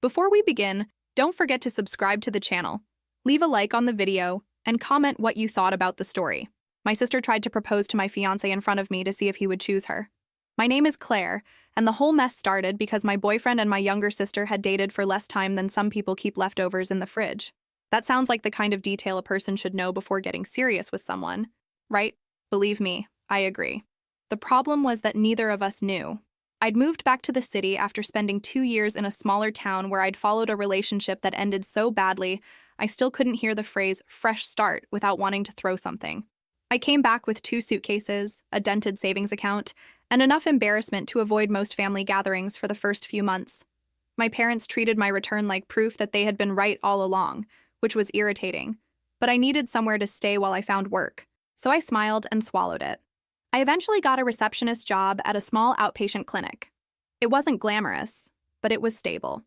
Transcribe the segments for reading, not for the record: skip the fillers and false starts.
Before we begin, don't forget to subscribe to the channel, leave a like on the video, and comment what you thought about the story. My sister tried to propose to my fiancé in front of me to see if he would choose her. My name is Claire, and the whole mess started because my boyfriend and my younger sister had dated for less time than some people keep leftovers in the fridge. That sounds like the kind of detail a person should know before getting serious with someone, right? Believe me, I agree. The problem was that neither of us knew. I'd moved back to the city after spending 2 years in a smaller town where I'd followed a relationship that ended so badly, I still couldn't hear the phrase fresh start without wanting to throw something. I came back with 2 suitcases, a dented savings account, and enough embarrassment to avoid most family gatherings for the first few months. My parents treated my return like proof that they had been right all along, which was irritating, but I needed somewhere to stay while I found work, so I smiled and swallowed it. I eventually got a receptionist job at a small outpatient clinic. It wasn't glamorous, but it was stable.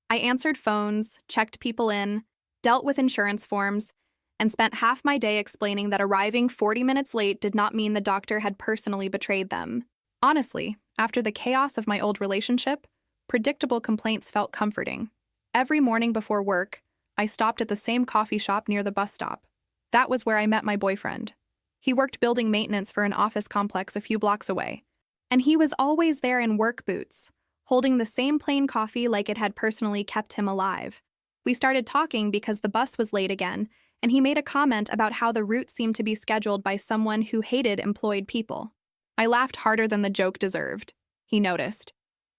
I answered phones, checked people in, dealt with insurance forms, and spent half my day explaining that arriving 40 minutes late did not mean the doctor had personally betrayed them. Honestly, after the chaos of my old relationship, predictable complaints felt comforting. Every morning before work, I stopped at the same coffee shop near the bus stop. That was where I met my boyfriend. He worked building maintenance for an office complex a few blocks away, and he was always there in work boots, holding the same plain coffee like it had personally kept him alive. We started talking because the bus was late again, and he made a comment about how the route seemed to be scheduled by someone who hated employed people. I laughed harder than the joke deserved. He noticed.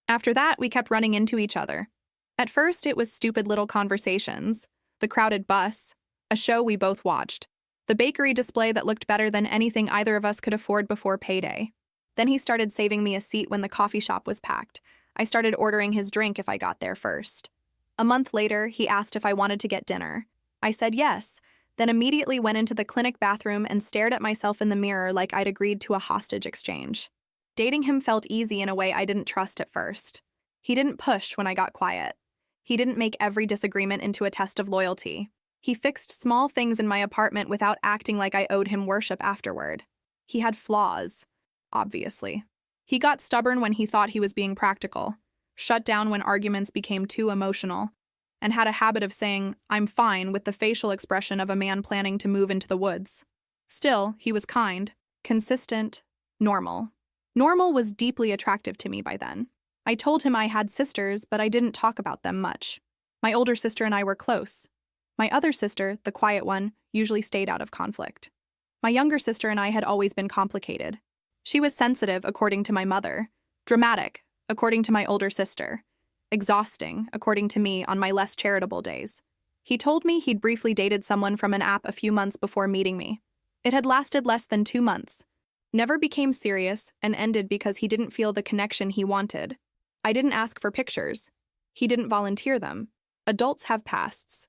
After that, we kept running into each other. At first, it was stupid little conversations, the crowded bus, a show we both watched, the bakery display that looked better than anything either of us could afford before payday. Then he started saving me a seat when the coffee shop was packed. I started ordering his drink if I got there first. A month later, he asked if I wanted to get dinner. I said yes, then immediately went into the clinic bathroom and stared at myself in the mirror like I'd agreed to a hostage exchange. Dating him felt easy in a way I didn't trust at first. He didn't push when I got quiet. He didn't make every disagreement into a test of loyalty. He fixed small things in my apartment without acting like I owed him worship afterward. He had flaws, obviously. He got stubborn when he thought he was being practical, shut down when arguments became too emotional, and had a habit of saying, "I'm fine," with the facial expression of a man planning to move into the woods. Still, he was kind, consistent, normal. Normal was deeply attractive to me by then. I told him I had sisters, but I didn't talk about them much. My older sister and I were close. My other sister, the quiet one, usually stayed out of conflict. My younger sister and I had always been complicated. She was sensitive, according to my mother, dramatic, according to my older sister, exhausting, according to me, on my less charitable days. He told me he'd briefly dated someone from an app a few months before meeting me. It had lasted less than 2 months, never became serious, and ended because he didn't feel the connection he wanted. I didn't ask for pictures. He didn't volunteer them. Adults have pasts.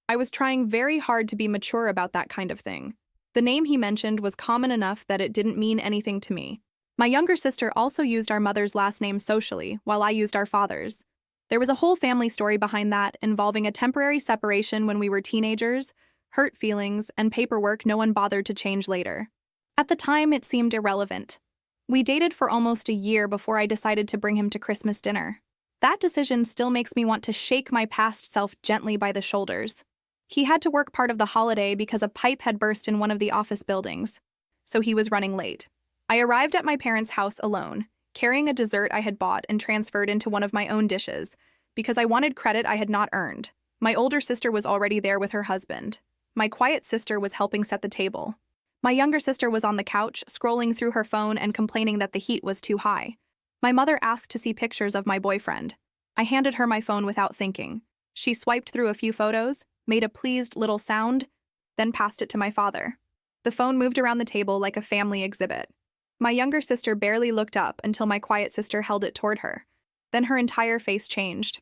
I was trying very hard to be mature about that kind of thing. The name he mentioned was common enough that it didn't mean anything to me. My younger sister also used our mother's last name socially, while I used our father's. There was a whole family story behind that, involving a temporary separation when we were teenagers, hurt feelings, and paperwork no one bothered to change later. At the time, it seemed irrelevant. We dated for almost a year before I decided to bring him to Christmas dinner. That decision still makes me want to shake my past self gently by the shoulders. He had to work part of the holiday because a pipe had burst in one of the office buildings, so he was running late. I arrived at my parents' house alone, carrying a dessert I had bought and transferred into one of my own dishes, because I wanted credit I had not earned. My older sister was already there with her husband. My quiet sister was helping set the table. My younger sister was on the couch, scrolling through her phone and complaining that the heat was too high. My mother asked to see pictures of my boyfriend. I handed her my phone without thinking. She swiped through a few photos, made a pleased little sound, then passed it to my father. The phone moved around the table like a family exhibit. My younger sister barely looked up until my quiet sister held it toward her. Then her entire face changed.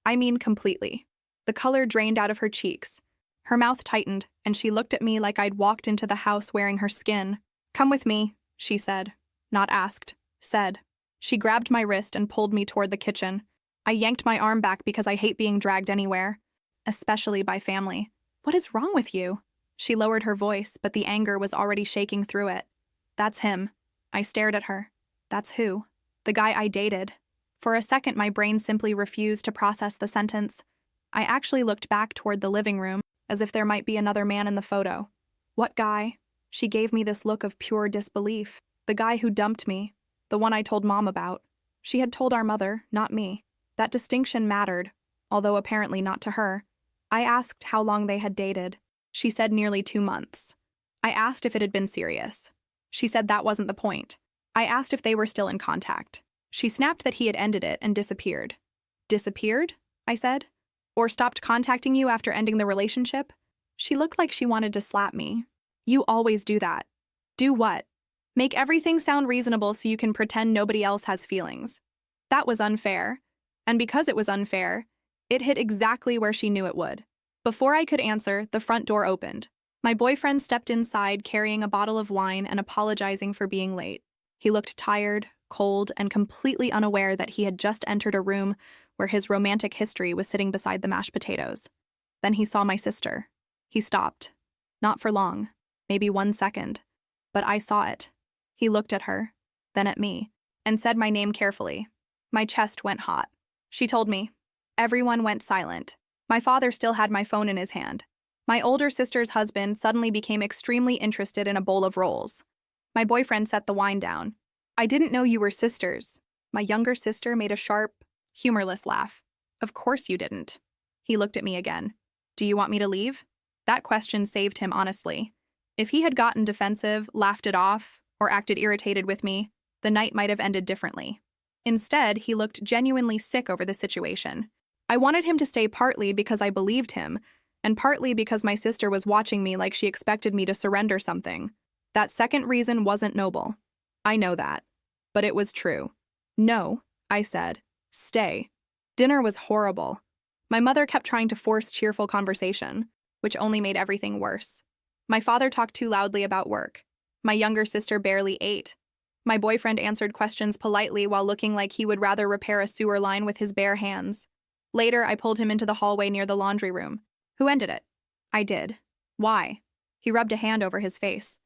I mean, completely. The color drained out of her cheeks. Her mouth tightened, and she looked at me like I'd walked into the house wearing her skin. "Come with me," she said. Not asked, said. She grabbed my wrist and pulled me toward the kitchen. I yanked my arm back because I hate being dragged anywhere, especially by family. "What is wrong with you?" She lowered her voice, but the anger was already shaking through it. "That's him." I stared at her. "That's who?" "The guy I dated. For a second, my brain simply refused to process the sentence. I actually looked back toward the living room, as if there might be another man in the photo. What guy? She gave me this look of pure disbelief. The guy who dumped me. The one I told Mom about. She had told our mother, not me. That distinction mattered, although apparently not to her. I asked how long they had dated. She said nearly 2 months. I asked if it had been serious. She said that wasn't the point. I asked if they were still in contact. She snapped that he had ended it and disappeared. Disappeared? I said. Or stopped contacting you after ending the relationship? She looked like she wanted to slap me. You always do that. Do what? Make everything sound reasonable so you can pretend nobody else has feelings. That was unfair. And because it was unfair, it hit exactly where she knew it would. Before I could answer, the front door opened. My boyfriend stepped inside carrying a bottle of wine and apologizing for being late. He looked tired, cold, and completely unaware that he had just entered a room where his romantic history was sitting beside the mashed potatoes. Then he saw my sister. He stopped. Not for long, maybe 1 second, but I saw it. He looked at her, then at me, and said my name carefully. My chest went hot. She told me. Everyone went silent. My father still had my phone in his hand. My older sister's husband suddenly became extremely interested in a bowl of rolls. My boyfriend set the wine down. I didn't know you were sisters. My younger sister made a sharp, humorless laugh. Of course you didn't. He looked at me again. Do you want me to leave? That question saved him, honestly. If he had gotten defensive, laughed it off, or acted irritated with me, the night might have ended differently. Instead, he looked genuinely sick over the situation. I wanted him to stay partly because I believed him, and partly because my sister was watching me like she expected me to surrender something. That second reason wasn't noble. I know that. But it was true. No, I said. Stay. Dinner was horrible. My mother kept trying to force cheerful conversation, which only made everything worse. My father talked too loudly about work. My younger sister barely ate. My boyfriend answered questions politely while looking like he would rather repair a sewer line with his bare hands. Later, I pulled him into the hallway near the laundry room. Who ended it? I did. Why? He rubbed a hand over his face.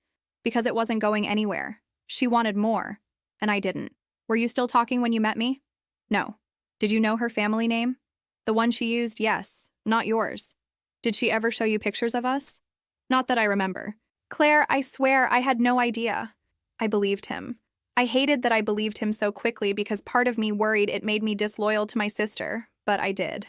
Because it wasn't going anywhere. She wanted more, and I didn't. Were you still talking when you met me? No. Did you know her family name? The one she used, yes, not yours. Did she ever show you pictures of us? Not that I remember. Claire, I swear I had no idea. I believed him. I hated that I believed him so quickly because part of me worried it made me disloyal to my sister, but I did.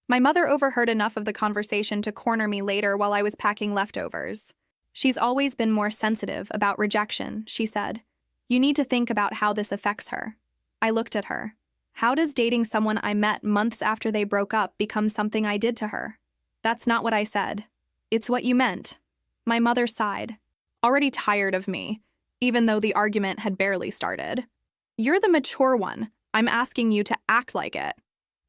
My mother overheard enough of the conversation to corner me later while I was packing leftovers. She's always been more sensitive about rejection, she said. You need to think about how this affects her. I looked at her. How does dating someone I met months after they broke up become something I did to her? That's not what I said. It's what you meant. My mother sighed, already tired of me, even though the argument had barely started. You're the mature one. I'm asking you to act like it.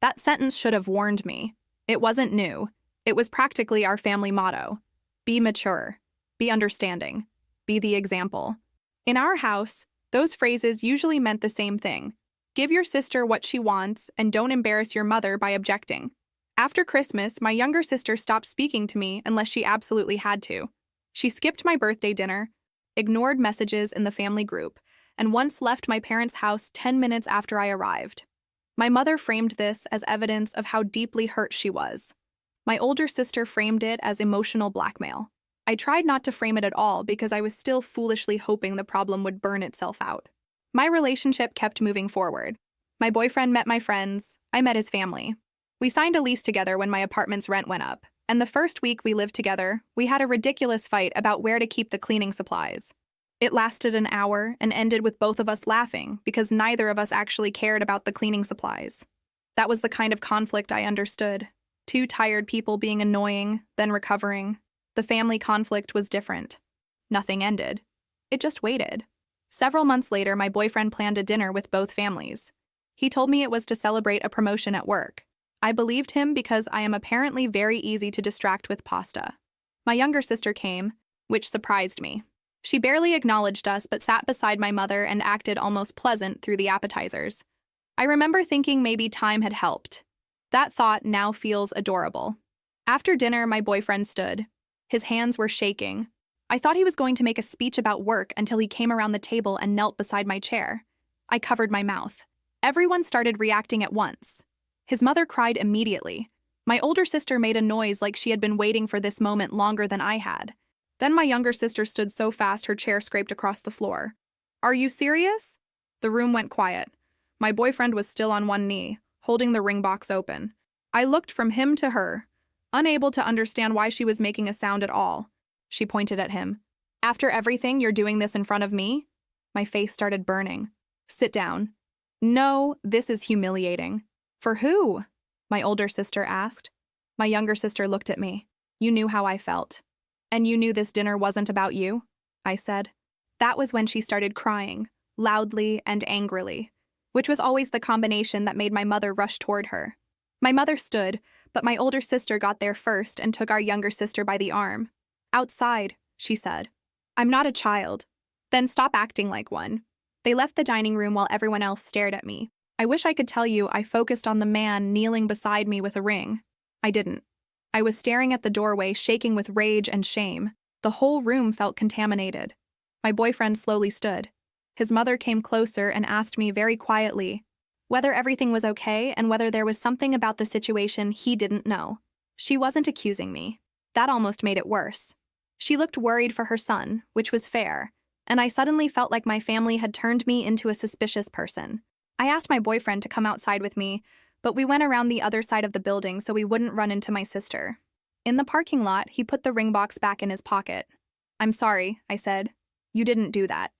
That sentence should have warned me. It wasn't new. It was practically our family motto. Be mature. Be understanding. Be the example. In our house, those phrases usually meant the same thing. Give your sister what she wants and don't embarrass your mother by objecting. After Christmas, my younger sister stopped speaking to me unless she absolutely had to. She skipped my birthday dinner, ignored messages in the family group, and once left my parents' house 10 minutes after I arrived. My mother framed this as evidence of how deeply hurt she was. My older sister framed it as emotional blackmail. I tried not to frame it at all because I was still foolishly hoping the problem would burn itself out. My relationship kept moving forward. My boyfriend met my friends. I met his family. We signed a lease together when my apartment's rent went up, and the first week we lived together, we had a ridiculous fight about where to keep the cleaning supplies. It lasted an hour and ended with both of us laughing because neither of us actually cared about the cleaning supplies. That was the kind of conflict I understood. Two tired people being annoying, then recovering. The family conflict was different. Nothing ended. It just waited. Several months later, my boyfriend planned a dinner with both families. He told me it was to celebrate a promotion at work. I believed him because I am apparently very easy to distract with pasta. My younger sister came, which surprised me. She barely acknowledged us but sat beside my mother and acted almost pleasant through the appetizers. I remember thinking maybe time had helped. That thought now feels adorable. After dinner, my boyfriend stood. His hands were shaking. I thought he was going to make a speech about work until he came around the table and knelt beside my chair. I covered my mouth. Everyone started reacting at once. His mother cried immediately. My older sister made a noise like she had been waiting for this moment longer than I had. Then my younger sister stood so fast her chair scraped across the floor. "Are you serious?" The room went quiet. My boyfriend was still on one knee, holding the ring box open. I looked from him to her, unable to understand why she was making a sound at all. She pointed at him. "After everything, you're doing this in front of me?" My face started burning. "Sit down." "No, this is humiliating." "For who?" my older sister asked. My younger sister looked at me. "You knew how I felt." "And you knew this dinner wasn't about you?" I said. That was when she started crying, loudly and angrily, which was always the combination that made my mother rush toward her. My mother stood, but my older sister got there first and took our younger sister by the arm. "Outside," she said. "I'm not a child." "Then stop acting like one." They left the dining room while everyone else stared at me. I wish I could tell you I focused on the man kneeling beside me with a ring. I didn't. I was staring at the doorway, shaking with rage and shame. The whole room felt contaminated. My boyfriend slowly stood. His mother came closer and asked me very quietly whether everything was okay and whether there was something about the situation he didn't know. She wasn't accusing me. That almost made it worse. She looked worried for her son, which was fair, and I suddenly felt like my family had turned me into a suspicious person. I asked my boyfriend to come outside with me, but we went around the other side of the building so we wouldn't run into my sister. In the parking lot, he put the ring box back in his pocket. "I'm sorry," I said. "You didn't do that.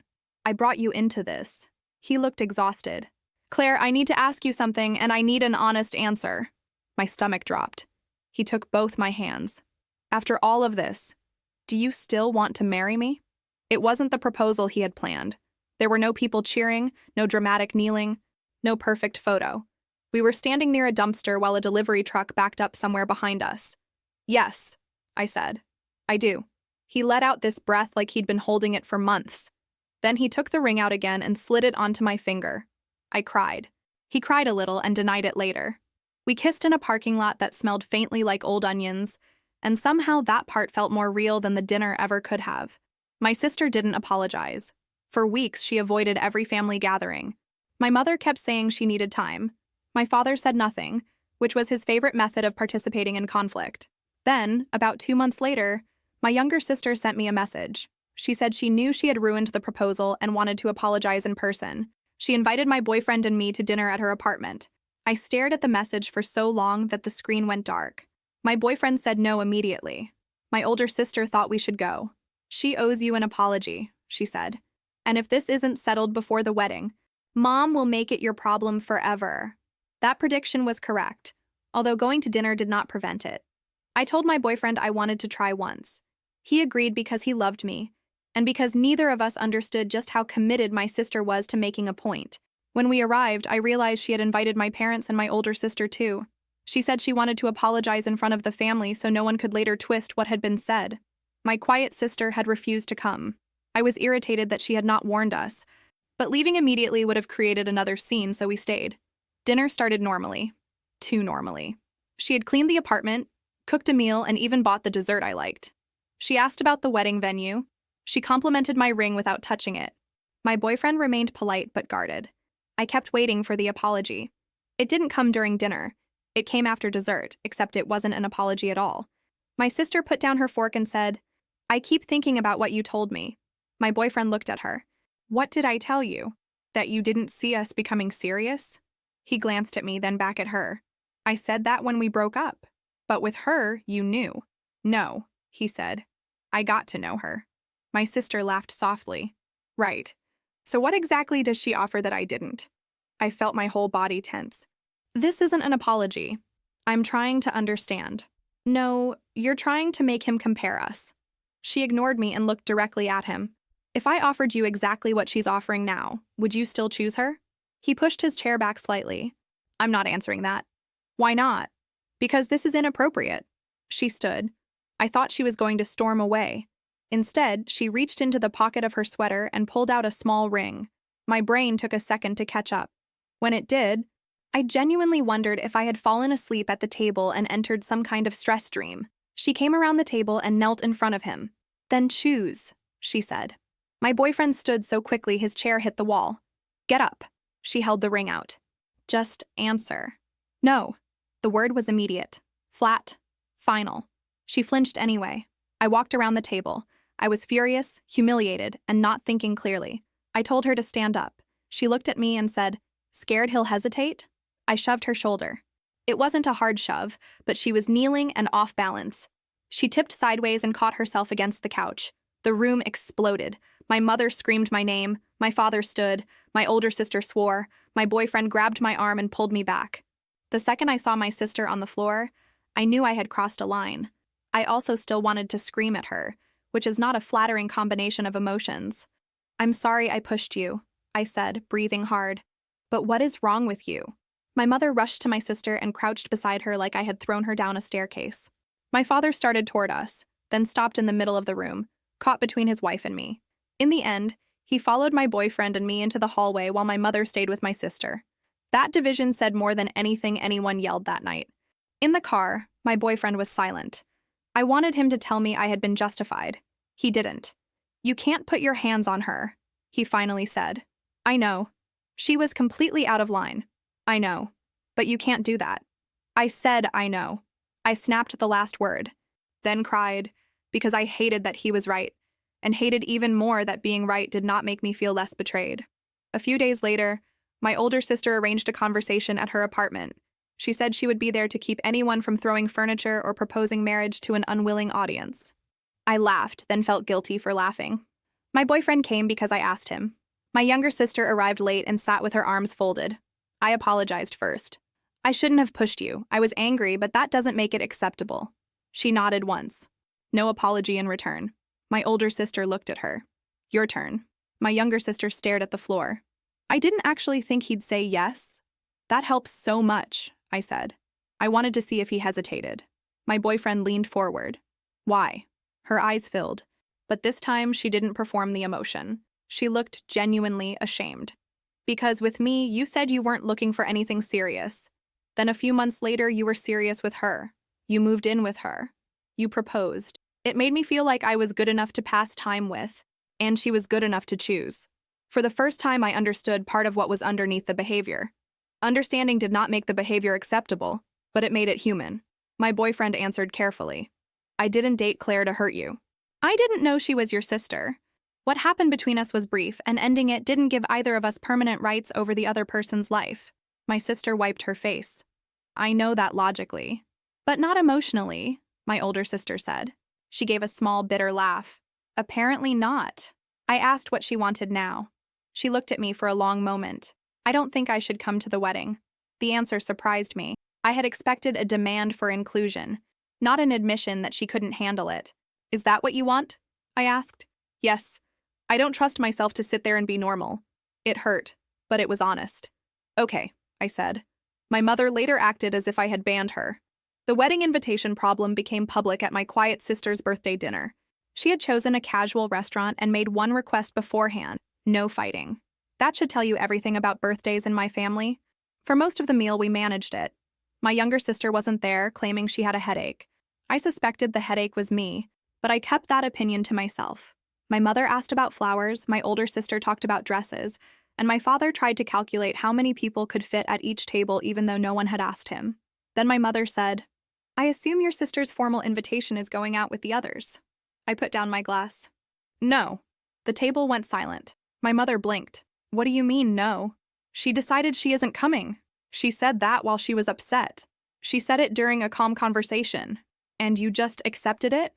I brought you into this." He looked exhausted. "Claire, I need to ask you something, and I need an honest answer." My stomach dropped. He took both my hands. "After all of this, do you still want to marry me?" It wasn't the proposal he had planned. There were no people cheering, no dramatic kneeling, no perfect photo. We were standing near a dumpster while a delivery truck backed up somewhere behind us. "Yes," I said. "I do." He let out this breath like he'd been holding it for months. Then he took the ring out again and slid it onto my finger. I cried. He cried a little and denied it later. We kissed in a parking lot that smelled faintly like old onions, and somehow that part felt more real than the dinner ever could have. My sister didn't apologize. For weeks, she avoided every family gathering. My mother kept saying she needed time. My father said nothing, which was his favorite method of participating in conflict. Then, about 2 months later, my younger sister sent me a message. She said she knew she had ruined the proposal and wanted to apologize in person. She invited my boyfriend and me to dinner at her apartment. I stared at the message for so long that the screen went dark. My boyfriend said no immediately. My older sister thought we should go. "She owes you an apology," she said. "And if this isn't settled before the wedding, Mom will make it your problem forever." That prediction was correct, although going to dinner did not prevent it. I told my boyfriend I wanted to try once. He agreed because he loved me, and because neither of us understood just how committed my sister was to making a point. When we arrived, I realized she had invited my parents and my older sister too. She said she wanted to apologize in front of the family so no one could later twist what had been said. My quiet sister had refused to come. I was irritated that she had not warned us, but leaving immediately would have created another scene, so we stayed. Dinner started normally. Too normally. She had cleaned the apartment, cooked a meal, and even bought the dessert I liked. She asked about the wedding venue. She complimented my ring without touching it. My boyfriend remained polite but guarded. I kept waiting for the apology. It didn't come during dinner. It came after dessert, except it wasn't an apology at all. My sister put down her fork and said, "I keep thinking about what you told me." My boyfriend looked at her. "What did I tell you? That you didn't see us becoming serious?" He glanced at me, then back at her. "I said that when we broke up. But with her, you knew." "No," he said. "I got to know her." My sister laughed softly. "Right. So what exactly does she offer that I didn't?" I felt my whole body tense. "This isn't an apology. I'm trying to understand." "No, you're trying to make him compare us." She ignored me and looked directly at him. "If I offered you exactly what she's offering now, would you still choose her?" He pushed his chair back slightly. "I'm not answering that." "Why not?" "Because this is inappropriate." She stood. I thought she was going to storm away. Instead, she reached into the pocket of her sweater and pulled out a small ring. My brain took a second to catch up. When it did, I genuinely wondered if I had fallen asleep at the table and entered some kind of stress dream. She came around the table and knelt in front of him. "Then choose," she said. My boyfriend stood so quickly his chair hit the wall. "Get up." She held the ring out. Just answer. No. The word was immediate. Flat. Final. She flinched anyway. I walked around the table. I was furious, humiliated, and not thinking clearly. I told her to stand up. She looked at me and said, "Scared he'll hesitate?" I shoved her shoulder. It wasn't a hard shove, but she was kneeling and off balance. She tipped sideways and caught herself against the couch. The room exploded. My mother screamed my name. My father stood. My older sister swore. My boyfriend grabbed my arm and pulled me back. The second I saw my sister on the floor, I knew I had crossed a line. I also still wanted to scream at her, which is not a flattering combination of emotions. "I'm sorry I pushed you," I said, breathing hard. "But what is wrong with you?" My mother rushed to my sister and crouched beside her like I had thrown her down a staircase. My father started toward us, then stopped in the middle of the room, caught between his wife and me. In the end, he followed my boyfriend and me into the hallway while my mother stayed with my sister. That division said more than anything anyone yelled that night. In the car, my boyfriend was silent. I wanted him to tell me I had been justified. He didn't. "You can't put your hands on her," he finally said. "I know. She was completely out of line. I know. But you can't do that." I said I know. I snapped the last word, then cried because I hated that he was right, and hated even more that being right did not make me feel less betrayed. A few days later, my older sister arranged a conversation at her apartment. She said she would be there to keep anyone from throwing furniture or proposing marriage to an unwilling audience. I laughed, then felt guilty for laughing. My boyfriend came because I asked him. My younger sister arrived late and sat with her arms folded. I apologized first. "I shouldn't have pushed you. I was angry, but that doesn't make it acceptable." She nodded once. No apology in return. My older sister looked at her. "Your turn." My younger sister stared at the floor. "I didn't actually think he'd say yes." "That helps so much," I said. I wanted to see if he hesitated. My boyfriend leaned forward. "Why?" Her eyes filled. But this time she didn't perform the emotion. She looked genuinely ashamed. "Because with me, you said you weren't looking for anything serious. Then a few months later, you were serious with her. You moved in with her. You proposed. It made me feel like I was good enough to pass time with, and she was good enough to choose. For the first time, I understood part of what was underneath the behavior. Understanding did not make the behavior acceptable, but it made it human." My boyfriend answered carefully. "I didn't date Claire to hurt you. I didn't know she was your sister. What happened between us was brief, and ending it didn't give either of us permanent rights over the other person's life." My sister wiped her face. "I know that logically, but not emotionally," my older sister said. She gave a small, bitter laugh. "Apparently not." I asked what she wanted now. She looked at me for a long moment. "I don't think I should come to the wedding." The answer surprised me. I had expected a demand for inclusion, not an admission that she couldn't handle it. "Is that what you want?" I asked. "Yes. I don't trust myself to sit there and be normal." It hurt, but it was honest. "Okay," I said. My mother later acted as if I had banned her. The wedding invitation problem became public at my quiet sister's birthday dinner. She had chosen a casual restaurant and made one request beforehand: no fighting. That should tell you everything about birthdays in my family. For most of the meal, we managed it. My younger sister wasn't there, claiming she had a headache. I suspected the headache was me, but I kept that opinion to myself. My mother asked about flowers, my older sister talked about dresses, and my father tried to calculate how many people could fit at each table even though no one had asked him. Then my mother said, "I assume your sister's formal invitation is going out with the others." I put down my glass. "No." The table went silent. My mother blinked. "What do you mean, no?" "She decided she isn't coming." She said that while she was upset. She said it during a calm conversation. "And you just accepted it?"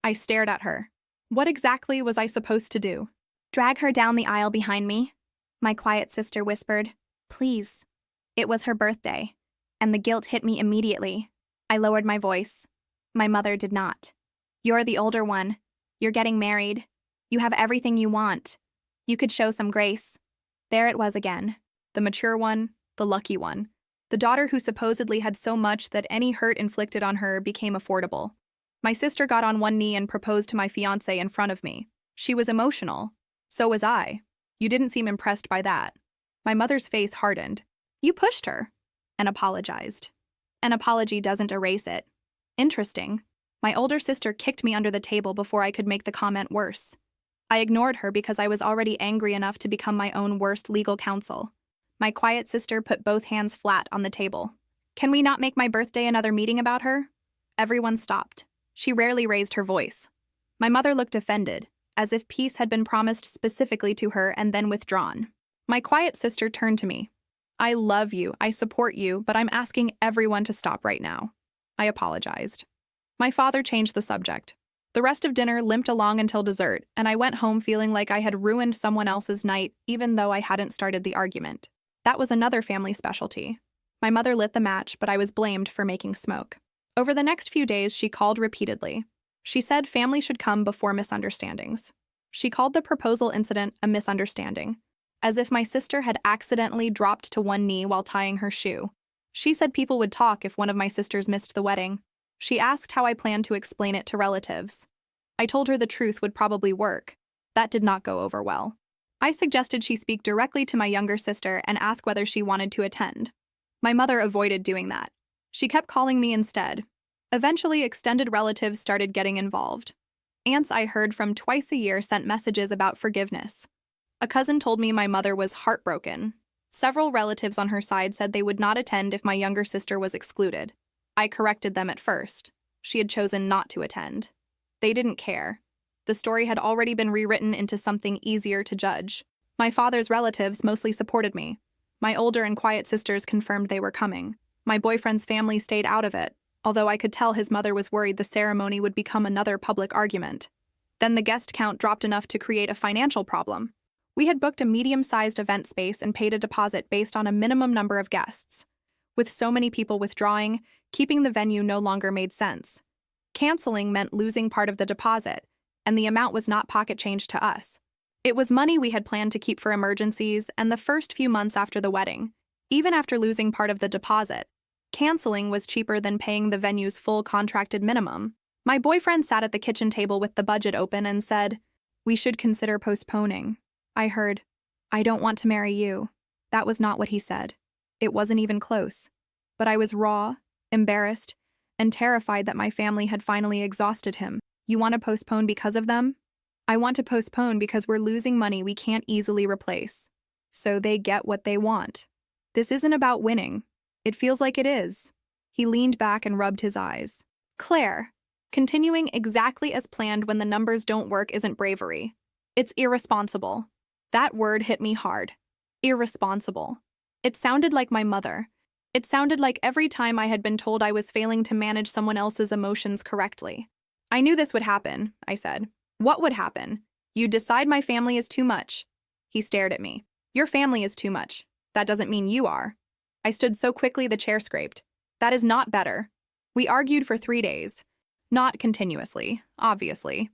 I stared at her. What exactly was I supposed to do? "Drag her down the aisle behind me," my quiet sister whispered. "Please." It was her birthday, and the guilt hit me immediately. I lowered my voice. My mother did not. "You're the older one. You're getting married. You have everything you want. You could show some grace." There it was again. The mature one, the lucky one. The daughter who supposedly had so much that any hurt inflicted on her became affordable. My sister got on one knee and proposed to my fiancé in front of me. She was emotional. So was I. You didn't seem impressed by that. My mother's face hardened. "You pushed her," and apologized. An apology doesn't erase it. Interesting. My older sister kicked me under the table before I could make the comment worse. I ignored her because I was already angry enough to become my own worst legal counsel. My quiet sister put both hands flat on the table. Can we not make my birthday another meeting about her? Everyone stopped. She rarely raised her voice. My mother looked offended, as if peace had been promised specifically to her and then withdrawn. My quiet sister turned to me. I love you, I support you, but I'm asking everyone to stop right now. I apologized. My father changed the subject. The rest of dinner limped along until dessert, and I went home feeling like I had ruined someone else's night, even though I hadn't started the argument. That was another family specialty. My mother lit the match, but I was blamed for making smoke. Over the next few days, she called repeatedly. She said family should come before misunderstandings. She called the proposal incident a misunderstanding, as if my sister had accidentally dropped to one knee while tying her shoe. She said people would talk if one of my sisters missed the wedding. She asked how I planned to explain it to relatives. I told her the truth would probably work. That did not go over well. I suggested she speak directly to my younger sister and ask whether she wanted to attend. My mother avoided doing that. She kept calling me instead. Eventually, extended relatives started getting involved. Aunts I heard from twice a year sent messages about forgiveness. A cousin told me my mother was heartbroken. Several relatives on her side said they would not attend if my younger sister was excluded. I corrected them at first. She had chosen not to attend. They didn't care. The story had already been rewritten into something easier to judge. My father's relatives mostly supported me. My older and quiet sisters confirmed they were coming. My boyfriend's family stayed out of it, although I could tell his mother was worried the ceremony would become another public argument. Then the guest count dropped enough to create a financial problem. We had booked a medium-sized event space and paid a deposit based on a minimum number of guests. With so many people withdrawing, keeping the venue no longer made sense. Canceling meant losing part of the deposit, and the amount was not pocket change to us. It was money we had planned to keep for emergencies and the first few months after the wedding. Even after losing part of the deposit, canceling was cheaper than paying the venue's full contracted minimum. My boyfriend sat at the kitchen table with the budget open and said, "We should consider postponing." I heard, "I don't want to marry you." That was not what he said. It wasn't even close. But I was raw, embarrassed, and terrified that my family had finally exhausted him. You want to postpone because of them? I want to postpone because we're losing money we can't easily replace. So they get what they want. This isn't about winning. It feels like it is. He leaned back and rubbed his eyes. Claire, continuing exactly as planned when the numbers don't work isn't bravery. It's irresponsible. That word hit me hard. Irresponsible. It sounded like my mother. It sounded like every time I had been told I was failing to manage someone else's emotions correctly. I knew this would happen, I said. What would happen? You decide my family is too much. He stared at me. Your family is too much. That doesn't mean you are. I stood so quickly the chair scraped. That is not better. We argued for 3 days. Not continuously, obviously.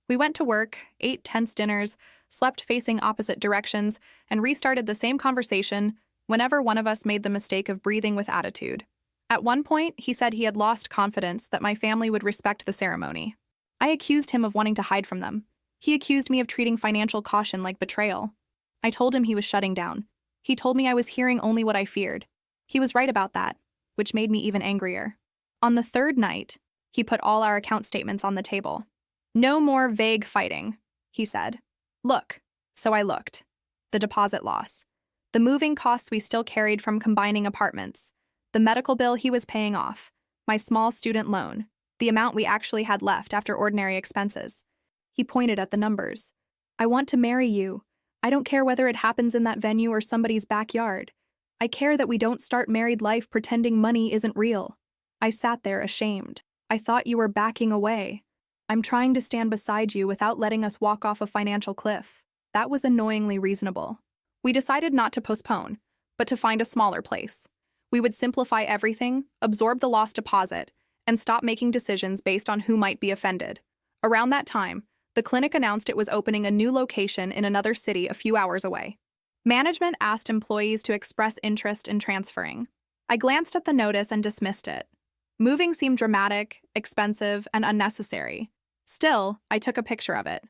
We went to work, ate tense dinners, slept facing opposite directions, and restarted the same conversation whenever one of us made the mistake of breathing with attitude. At one point, he said he had lost confidence that my family would respect the ceremony. I accused him of wanting to hide from them. He accused me of treating financial caution like betrayal. I told him he was shutting down. He told me I was hearing only what I feared. He was right about that, which made me even angrier. On the third night, he put all our account statements on the table. No more vague fighting, he said. Look. So I looked. The deposit loss. The moving costs we still carried from combining apartments. The medical bill he was paying off. My small student loan. The amount we actually had left after ordinary expenses. He pointed at the numbers. I want to marry you. I don't care whether it happens in that venue or somebody's backyard. I care that we don't start married life pretending money isn't real. I sat there ashamed. I thought you were backing away. I'm trying to stand beside you without letting us walk off a financial cliff. That was annoyingly reasonable. We decided not to postpone, but to find a smaller place. We would simplify everything, absorb the lost deposit, and stop making decisions based on who might be offended. Around that time, the clinic announced it was opening a new location in another city a few hours away. Management asked employees to express interest in transferring. I glanced at the notice and dismissed it. Moving seemed dramatic, expensive, and unnecessary. Still, I took a picture of it.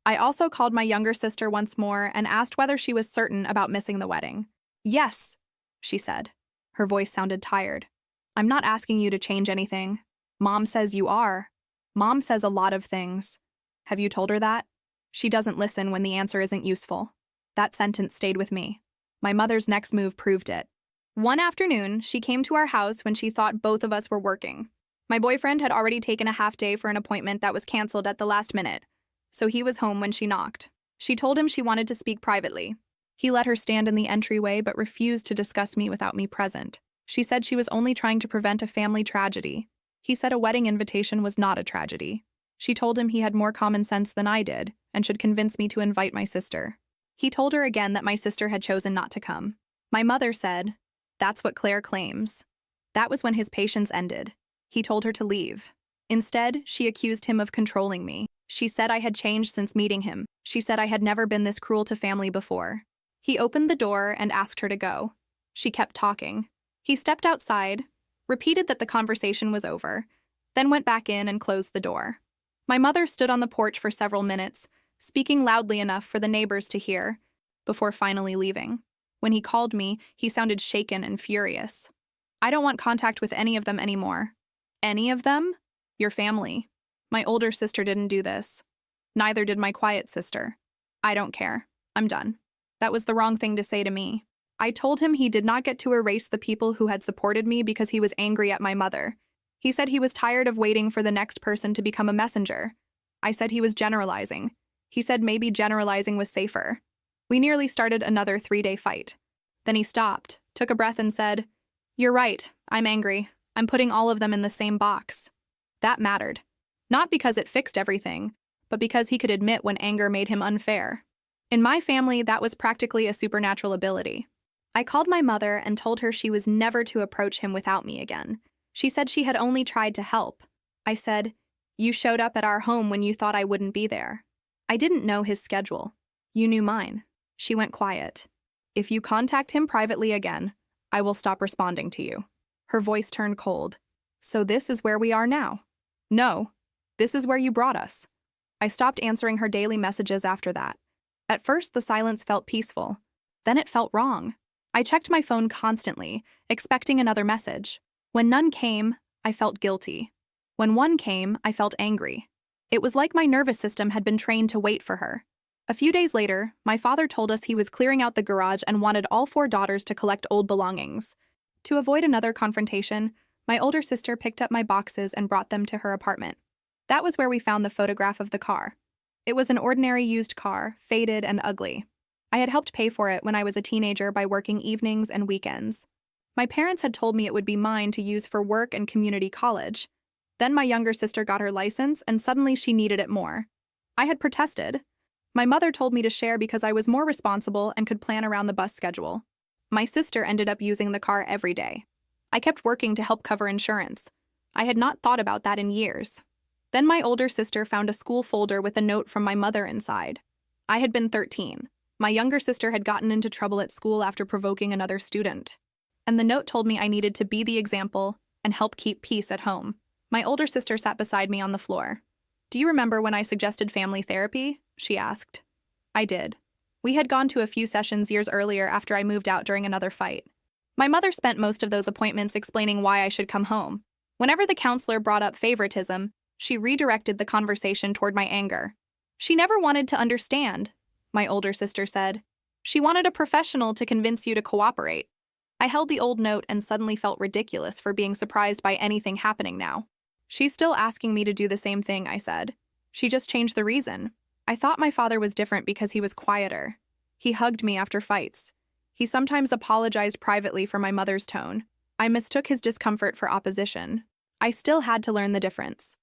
I also called my younger sister once more and asked whether she was certain about missing the wedding. Yes, she said. Her voice sounded tired. I'm not asking you to change anything. Mom says you are. Mom says a lot of things. Have you told her that? She doesn't listen when the answer isn't useful. That sentence stayed with me. My mother's next move proved it. One afternoon, she came to our house when she thought both of us were working. My boyfriend had already taken a half day for an appointment that was canceled at the last minute, so he was home when she knocked. She told him she wanted to speak privately. He let her stand in the entryway but refused to discuss me without me present. She said she was only trying to prevent a family tragedy. He said a wedding invitation was not a tragedy. She told him he had more common sense than I did and should convince me to invite my sister. He told her again that my sister had chosen not to come. My mother said, "That's what Claire claims." That was when his patience ended. He told her to leave. Instead, she accused him of controlling me. She said I had changed since meeting him. She said I had never been this cruel to family before. He opened the door and asked her to go. She kept talking. He stepped outside, repeated that the conversation was over, then went back in and closed the door. My mother stood on the porch for several minutes, speaking loudly enough for the neighbors to hear, before finally leaving. When he called me, he sounded shaken and furious. "I don't want contact with any of them anymore." "Any of them?" "Your family. My older sister didn't do this. Neither did my quiet sister. I don't care. I'm done." That was the wrong thing to say to me. I told him he did not get to erase the people who had supported me because he was angry at my mother. He said he was tired of waiting for the next person to become a messenger. I said he was generalizing. He said maybe generalizing was safer. We nearly started another 3-day fight. Then he stopped, took a breath and said, "You're right, I'm angry. I'm putting all of them in the same box." That mattered. Not because it fixed everything, but because he could admit when anger made him unfair. In my family, that was practically a supernatural ability. I called my mother and told her she was never to approach him without me again. She said she had only tried to help. I said, "You showed up at our home when you thought I wouldn't be there." I didn't know his schedule. "You knew mine." She went quiet. "If you contact him privately again, I will stop responding to you." Her voice turned cold. "So this is where we are now?" "No, this is where you brought us." I stopped answering her daily messages after that. At first, the silence felt peaceful. Then it felt wrong. I checked my phone constantly, expecting another message. When none came, I felt guilty. When one came, I felt angry. It was like my nervous system had been trained to wait for her. A few days later, my father told us he was clearing out the garage and wanted all 4 daughters to collect old belongings. To avoid another confrontation, my older sister picked up my boxes and brought them to her apartment. That was where we found the photograph of the car. It was an ordinary used car, faded and ugly. I had helped pay for it when I was a teenager by working evenings and weekends. My parents had told me it would be mine to use for work and community college. Then my younger sister got her license, and suddenly she needed it more. I had protested. My mother told me to share because I was more responsible and could plan around the bus schedule. My sister ended up using the car every day. I kept working to help cover insurance. I had not thought about that in years. Then my older sister found a school folder with a note from my mother inside. I had been 13. My younger sister had gotten into trouble at school after provoking another student. And the note told me I needed to be the example and help keep peace at home. My older sister sat beside me on the floor. "Do you remember when I suggested family therapy?" she asked. I did. We had gone to a few sessions years earlier after I moved out during another fight. My mother spent most of those appointments explaining why I should come home. Whenever the counselor brought up favoritism, she redirected the conversation toward my anger. "She never wanted to understand," my older sister said. "She wanted a professional to convince you to cooperate." I held the old note and suddenly felt ridiculous for being surprised by anything happening now. "She's still asking me to do the same thing," I said. "She just changed the reason." I thought my father was different because he was quieter. He hugged me after fights. He sometimes apologized privately for my mother's tone. I mistook his discomfort for opposition. I still had to learn the difference.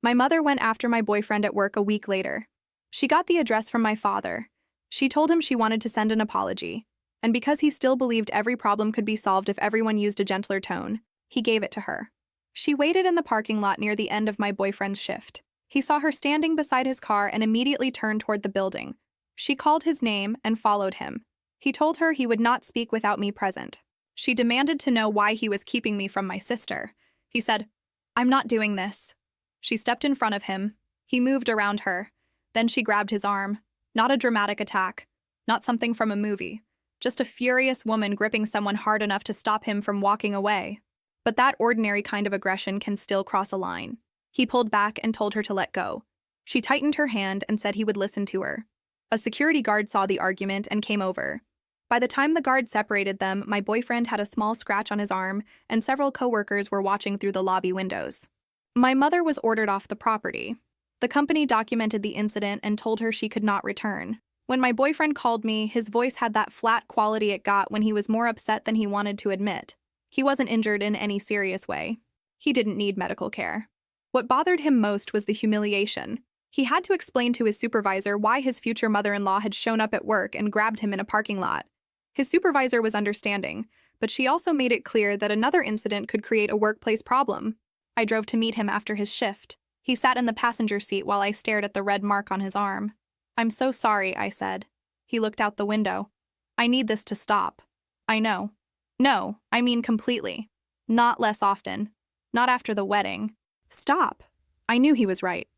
My mother went after my boyfriend at work a week later. She got the address from my father. She told him she wanted to send an apology, and because he still believed every problem could be solved if everyone used a gentler tone, he gave it to her. She waited in the parking lot near the end of my boyfriend's shift. He saw her standing beside his car and immediately turned toward the building. She called his name and followed him. He told her he would not speak without me present. She demanded to know why he was keeping me from my sister. He said, "I'm not doing this." She stepped in front of him. He moved around her. Then she grabbed his arm. Not a dramatic attack. Not something from a movie. Just a furious woman gripping someone hard enough to stop him from walking away. But that ordinary kind of aggression can still cross a line. He pulled back and told her to let go. She tightened her hand and said he would listen to her. A security guard saw the argument and came over. By the time the guard separated them, my boyfriend had a small scratch on his arm, and several coworkers were watching through the lobby windows. My mother was ordered off the property. The company documented the incident and told her she could not return. When my boyfriend called me, his voice had that flat quality it got when he was more upset than he wanted to admit. He wasn't injured in any serious way. He didn't need medical care. What bothered him most was the humiliation. He had to explain to his supervisor why his future mother-in-law had shown up at work and grabbed him in a parking lot. His supervisor was understanding, but she also made it clear that another incident could create a workplace problem. I drove to meet him after his shift. He sat in the passenger seat while I stared at the red mark on his arm. "I'm so sorry," I said. He looked out the window. "I need this to stop." "I know." "No, I mean completely. Not less often. Not after the wedding." "Stop." I knew he was right.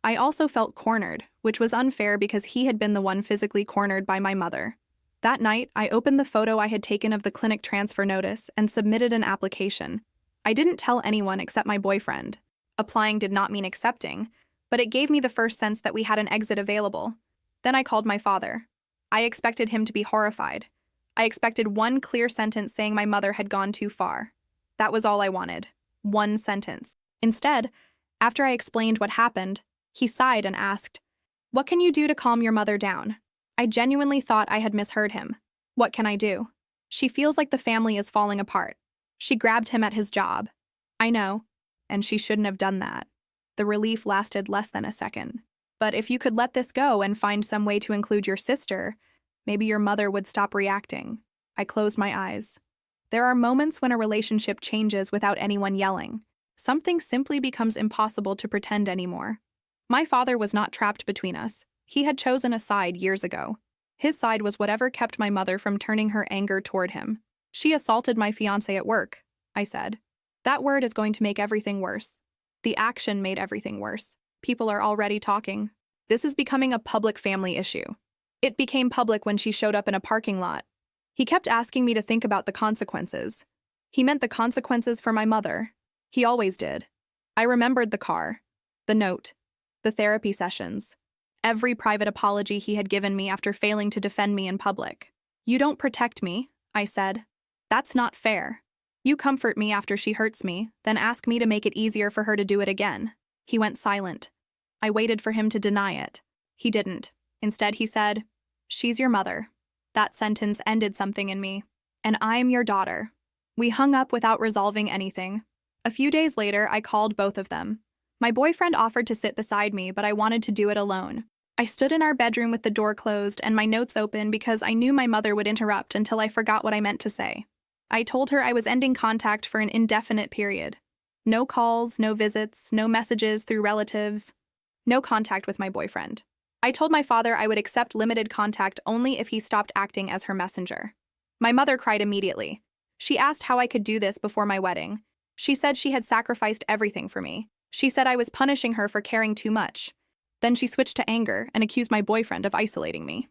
I also felt cornered, which was unfair because he had been the one physically cornered by my mother. That night, I opened the photo I had taken of the clinic transfer notice and submitted an application. I didn't tell anyone except my boyfriend. Applying did not mean accepting, but it gave me the first sense that we had an exit available. Then I called my father. I expected him to be horrified. I expected one clear sentence saying my mother had gone too far. That was all I wanted. One sentence. Instead, after I explained what happened, he sighed and asked, "What can you do to calm your mother down?" I genuinely thought I had misheard him. "What can I do? She feels like the family is falling apart. She grabbed him at his job." "I know, and she shouldn't have done that." The relief lasted less than a second. "But if you could let this go and find some way to include your sister, maybe your mother would stop reacting." I closed my eyes. There are moments when a relationship changes without anyone yelling. Something simply becomes impossible to pretend anymore. My father was not trapped between us. He had chosen a side years ago. His side was whatever kept my mother from turning her anger toward him. "She assaulted my fiancé at work," I said. That word is going to make everything worse. The action made everything worse. People are already talking. This is becoming a public family issue. It became public when she showed up in a parking lot. He kept asking me to think about the consequences. He meant the consequences for my mother. He always did. I remembered the car, the note, the therapy sessions, every private apology he had given me after failing to defend me in public. "You don't protect me," I said. "That's not fair. You comfort me after she hurts me, then ask me to make it easier for her to do it again." He went silent. I waited for him to deny it. He didn't. Instead, he said, "She's your mother." That sentence ended something in me. "And I'm your daughter." We hung up without resolving anything. A few days later, I called both of them. My boyfriend offered to sit beside me, but I wanted to do it alone. I stood in our bedroom with the door closed and my notes open because I knew my mother would interrupt until I forgot what I meant to say. I told her I was ending contact for an indefinite period. No calls, no visits, no messages through relatives, no contact with my boyfriend. I told my father I would accept limited contact only if he stopped acting as her messenger. My mother cried immediately. She asked how I could do this before my wedding. She said she had sacrificed everything for me. She said I was punishing her for caring too much. Then she switched to anger and accused my boyfriend of isolating me.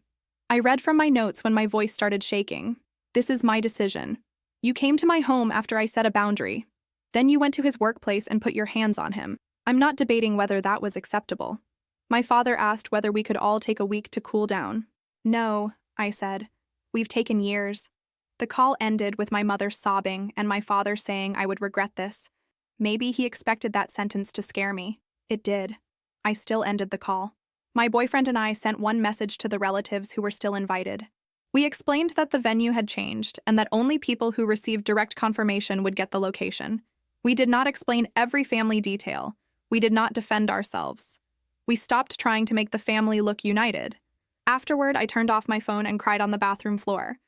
I read from my notes when my voice started shaking. "This is my decision. You came to my home after I set a boundary. Then you went to his workplace and put your hands on him. I'm not debating whether that was acceptable." My father asked whether we could all take a week to cool down. "No," I said. "We've taken years." The call ended with my mother sobbing and my father saying I would regret this. Maybe he expected that sentence to scare me. It did. I still ended the call. My boyfriend and I sent one message to the relatives who were still invited. We explained that the venue had changed and that only people who received direct confirmation would get the location. We did not explain every family detail. We did not defend ourselves. We stopped trying to make the family look united. Afterward, I turned off my phone and cried on the bathroom floor.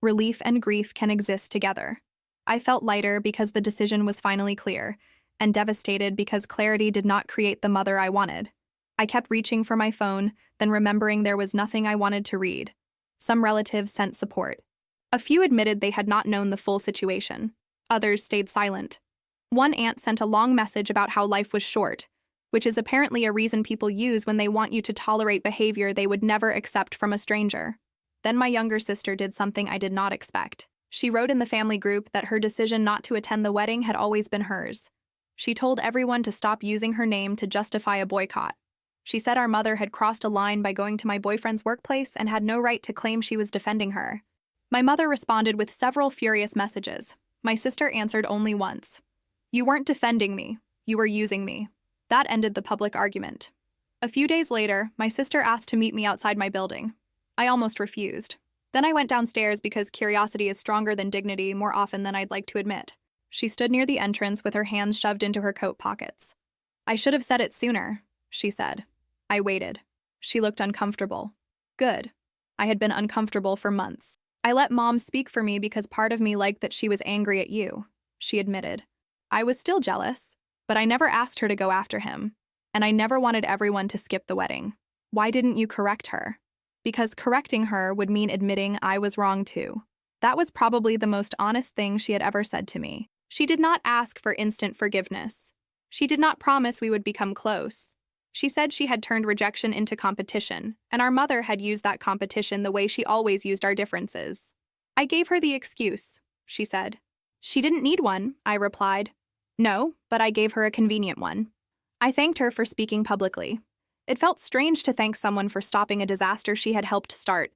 Relief and grief can exist together. I felt lighter because the decision was finally clear, and devastated because clarity did not create the mother I wanted. I kept reaching for my phone, then remembering there was nothing I wanted to read. Some relatives sent support. A few admitted they had not known the full situation. Others stayed silent. One aunt sent a long message about how life was short, which is apparently a reason people use when they want you to tolerate behavior they would never accept from a stranger. Then my younger sister did something I did not expect. She wrote in the family group that her decision not to attend the wedding had always been hers. She told everyone to stop using her name to justify a boycott. She said our mother had crossed a line by going to my boyfriend's workplace and had no right to claim she was defending her. My mother responded with several furious messages. My sister answered only once. You weren't defending me. You were using me. That ended the public argument. A few days later, my sister asked to meet me outside my building. I almost refused. Then I went downstairs because curiosity is stronger than dignity more often than I'd like to admit. She stood near the entrance with her hands shoved into her coat pockets. I should have said it sooner, she said. I waited. She looked uncomfortable. Good. I had been uncomfortable for months. I let Mom speak for me because part of me liked that she was angry at you, she admitted. I was still jealous, but I never asked her to go after him, and I never wanted everyone to skip the wedding. Why didn't you correct her? Because correcting her would mean admitting I was wrong too. That was probably the most honest thing she had ever said to me. She did not ask for instant forgiveness. She did not promise we would become close. She said she had turned rejection into competition, and our mother had used that competition the way she always used our differences. I gave her the excuse, she said. She didn't need one, I replied. No, but I gave her a convenient one. I thanked her for speaking publicly. It felt strange to thank someone for stopping a disaster she had helped start,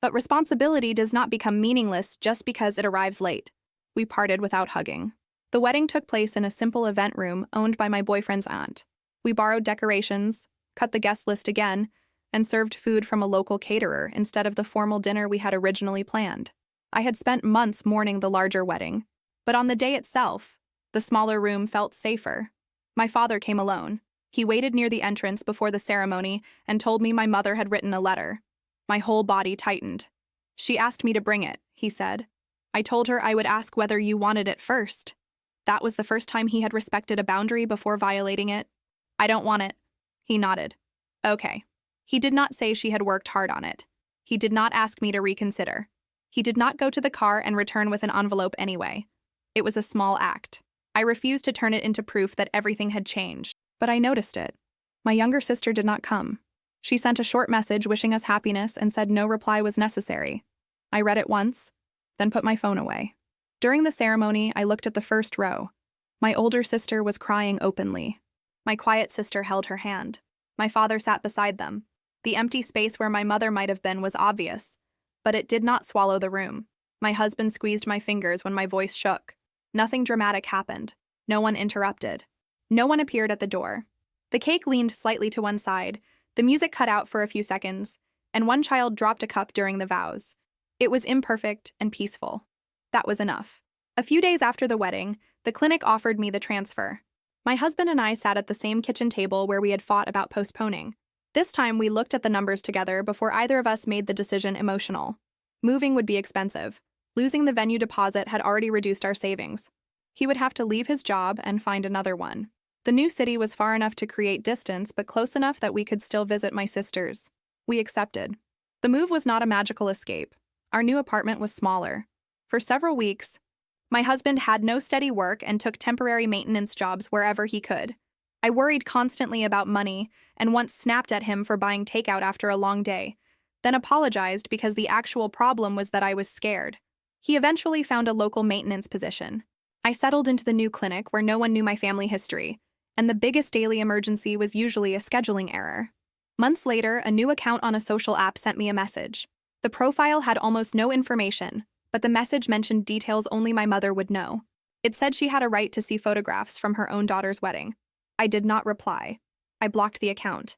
but responsibility does not become meaningless just because it arrives late. We parted without hugging. The wedding took place in a simple event room owned by my boyfriend's aunt. We borrowed decorations, cut the guest list again, and served food from a local caterer instead of the formal dinner we had originally planned. I had spent months mourning the larger wedding, but on the day itself, the smaller room felt safer. My father came alone. He waited near the entrance before the ceremony and told me my mother had written a letter. My whole body tightened. She asked me to bring it, he said. I told her I would ask whether you wanted it first. That was the first time he had respected a boundary before violating it. I don't want it. He nodded. Okay. He did not say she had worked hard on it. He did not ask me to reconsider. He did not go to the car and return with an envelope anyway. It was a small act. I refused to turn it into proof that everything had changed, but I noticed it. My younger sister did not come. She sent a short message wishing us happiness and said no reply was necessary. I read it once, then put my phone away. During the ceremony, I looked at the first row. My older sister was crying openly. My quiet sister held her hand. My father sat beside them. The empty space where my mother might have been was obvious, but it did not swallow the room. My husband squeezed my fingers when my voice shook. Nothing dramatic happened. No one interrupted. No one appeared at the door. The cake leaned slightly to one side, the music cut out for a few seconds, and one child dropped a cup during the vows. It was imperfect and peaceful. That was enough. A few days after the wedding, the clinic offered me the transfer. My husband and I sat at the same kitchen table where we had fought about postponing. This time we looked at the numbers together before either of us made the decision emotional. Moving would be expensive. Losing the venue deposit had already reduced our savings. He would have to leave his job and find another one. The new city was far enough to create distance, but close enough that we could still visit my sisters. We accepted. The move was not a magical escape. Our new apartment was smaller. For several weeks, my husband had no steady work and took temporary maintenance jobs wherever he could. I worried constantly about money and once snapped at him for buying takeout after a long day, then apologized because the actual problem was that I was scared. He eventually found a local maintenance position. I settled into the new clinic where no one knew my family history, and the biggest daily emergency was usually a scheduling error. Months later, a new account on a social app sent me a message. The profile had almost no information, but the message mentioned details only my mother would know. It said she had a right to see photographs from her own daughter's wedding. I did not reply. I blocked the account.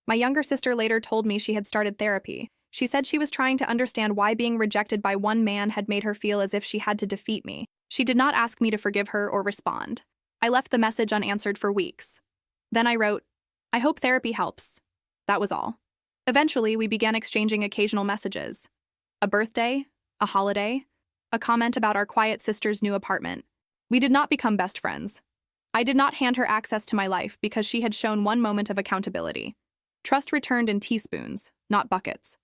My younger sister later told me she had started therapy. She said she was trying to understand why being rejected by one man had made her feel as if she had to defeat me. She did not ask me to forgive her or respond. I left the message unanswered for weeks. Then I wrote, I hope therapy helps. That was all. Eventually, we began exchanging occasional messages. A birthday, a holiday, a comment about our quiet sister's new apartment. We did not become best friends. I did not hand her access to my life because she had shown one moment of accountability. Trust returned in teaspoons, not buckets.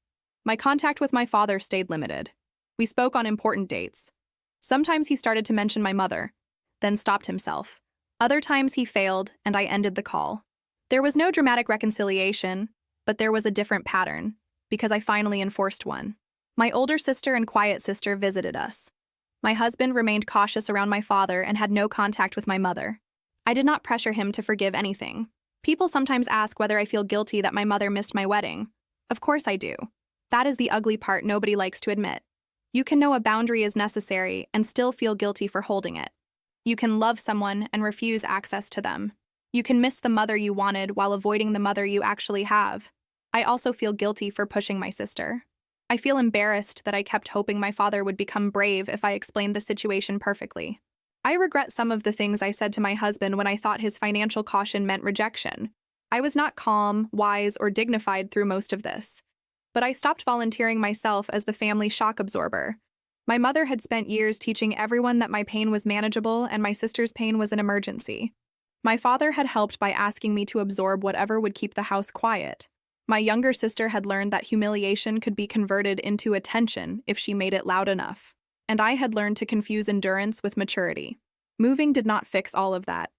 My contact with my father stayed limited. We spoke on important dates. Sometimes he started to mention my mother, then stopped himself. Other times he failed, and I ended the call. There was no dramatic reconciliation, but there was a different pattern, because I finally enforced one. My older sister and quiet sister visited us. My husband remained cautious around my father and had no contact with my mother. I did not pressure him to forgive anything. People sometimes ask whether I feel guilty that my mother missed my wedding. Of course I do. That is the ugly part nobody likes to admit. You can know a boundary is necessary and still feel guilty for holding it. You can love someone and refuse access to them. You can miss the mother you wanted while avoiding the mother you actually have. I also feel guilty for pushing my sister. I feel embarrassed that I kept hoping my father would become brave if I explained the situation perfectly. I regret some of the things I said to my husband when I thought his financial caution meant rejection. I was not calm, wise, or dignified through most of this. But I stopped volunteering myself as the family shock absorber. My mother had spent years teaching everyone that my pain was manageable and my sister's pain was an emergency. My father had helped by asking me to absorb whatever would keep the house quiet. My younger sister had learned that humiliation could be converted into attention if she made it loud enough. And I had learned to confuse endurance with maturity. Moving did not fix all of that.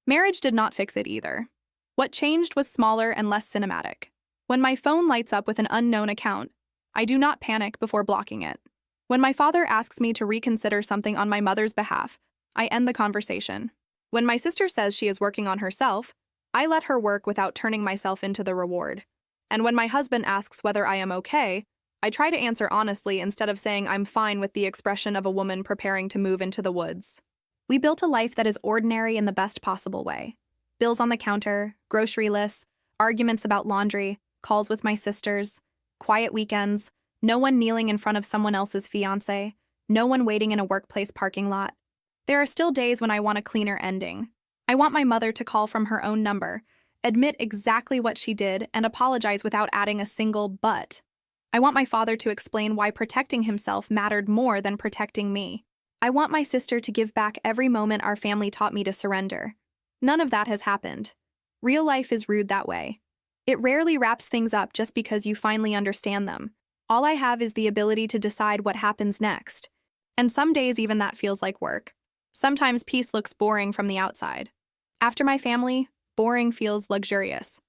Marriage did not fix it either. What changed was smaller and less cinematic. When my phone lights up with an unknown account, I do not panic before blocking it. When my father asks me to reconsider something on my mother's behalf, I end the conversation. When my sister says she is working on herself, I let her work without turning myself into the reward. And when my husband asks whether I am okay, I try to answer honestly instead of saying I'm fine with the expression of a woman preparing to move into the woods. We built a life that is ordinary in the best possible way. Bills on the counter, grocery lists, arguments about laundry, calls with my sisters, quiet weekends, no one kneeling in front of someone else's fiancé, no one waiting in a workplace parking lot. There are still days when I want a cleaner ending. I want my mother to call from her own number, admit exactly what she did, and apologize without adding a single but. I want my father to explain why protecting himself mattered more than protecting me. I want my sister to give back every moment our family taught me to surrender. None of that has happened. Real life is rude that way. It rarely wraps things up just because you finally understand them. All I have is the ability to decide what happens next. And some days even that feels like work. Sometimes peace looks boring from the outside. After my family, boring feels luxurious.